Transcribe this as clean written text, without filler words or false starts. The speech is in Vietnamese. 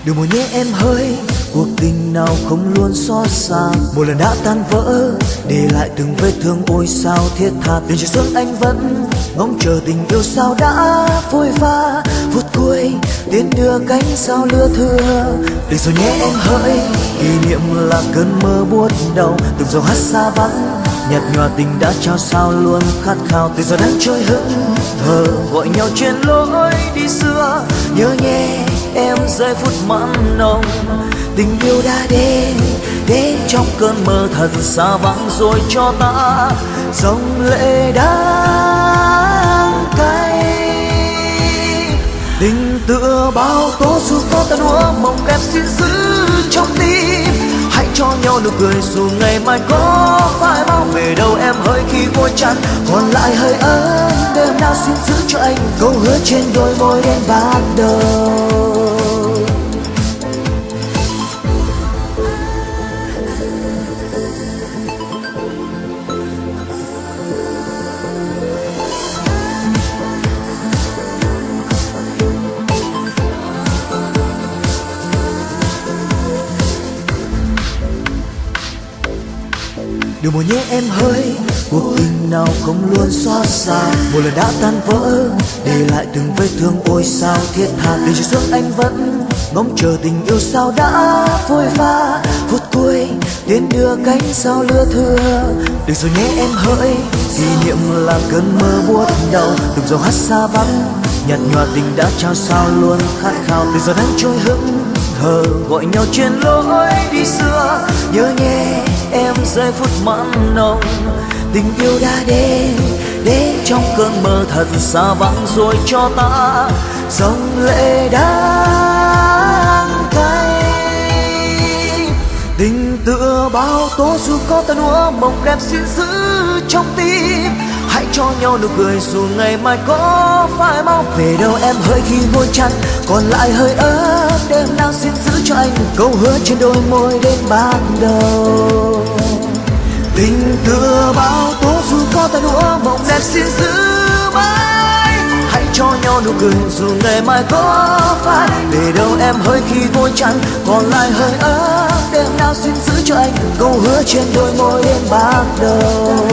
Đừng buồn nhé em hỡi, cuộc tình nào không luôn xót xa. Một lần đã tan vỡ, để lại từng vết thương ôi sao thiết tha. Tình trời xuân anh vẫn ngóng chờ tình yêu sao đã phôi pha. Phút cuối tiến đưa cánh sao lưa thưa. Đừng rồi nhé em hỡi, kỷ niệm là cơn mơ buốt đau. Từng dòng hát xa vắng, nhạt nhòa tình đã trao sao luôn khát khao. Tình giờ đang trôi hững hờ gọi nhau trên lối đi xưa. Nhớ nhé em giây phút mặn nồng, tình yêu đã đến trong cơn mơ thật xa vắng rồi cho ta dòng lệ đắng cay. Tình tựa bao tố dù có tan úa, mong em xin giữ trong tim. Hãy cho nhau nụ cười dù ngày mai có phải bao. Về đâu em hỡi khi gối chăn còn lại hơi ấm. Đêm nào xin giữ cho anh câu hứa trên đôi môi đến ban đầu. Đừng buồn nhé em hỡi, cuộc tình nào không luôn xót xa. Một lần đã tan vỡ, để lại từng vết thương ôi sao thiết tha. Tình trời xuân anh vẫn ngóng chờ tình yêu sao đã phôi pha. Phút cuối tiến đưa cánh sao lưa thưa. Đừng rồi nhé em hỡi, kỷ niệm là cơn mơ buốt đau. Từng dòng hát xa vắng, nhạt nhòa tình đã trao sao luôn khát khao. Tình giờ đang trôi hững hờ gọi nhau trên lối đi xưa. Nhớ nhé em giây phút mặn nồng, tình yêu đã đến trong cơn mơ thật xa vắng rồi cho ta dòng lệ đắng cay. Tình tựa bao tố dù có tan úa, mong em xin giữ trong tim. Hãy cho nhau nụ cười dù ngày mai có phai mau. Về đâu em hỡi khi gối chăn còn lại hơi ấm. Đêm nào xin giữ cho anh câu hứa trên đôi môi đến ban đầu. Tình tựa bao tố dù có tan úa, mong em xin giữ mãi. Hãy cho nhau nụ cười dù ngày mai có phai. Về đâu em hỡi khi gối chăn còn lại hơi ấm. Đêm nào xin giữ cho anh câu hứa trên đôi môi đến ban đầu.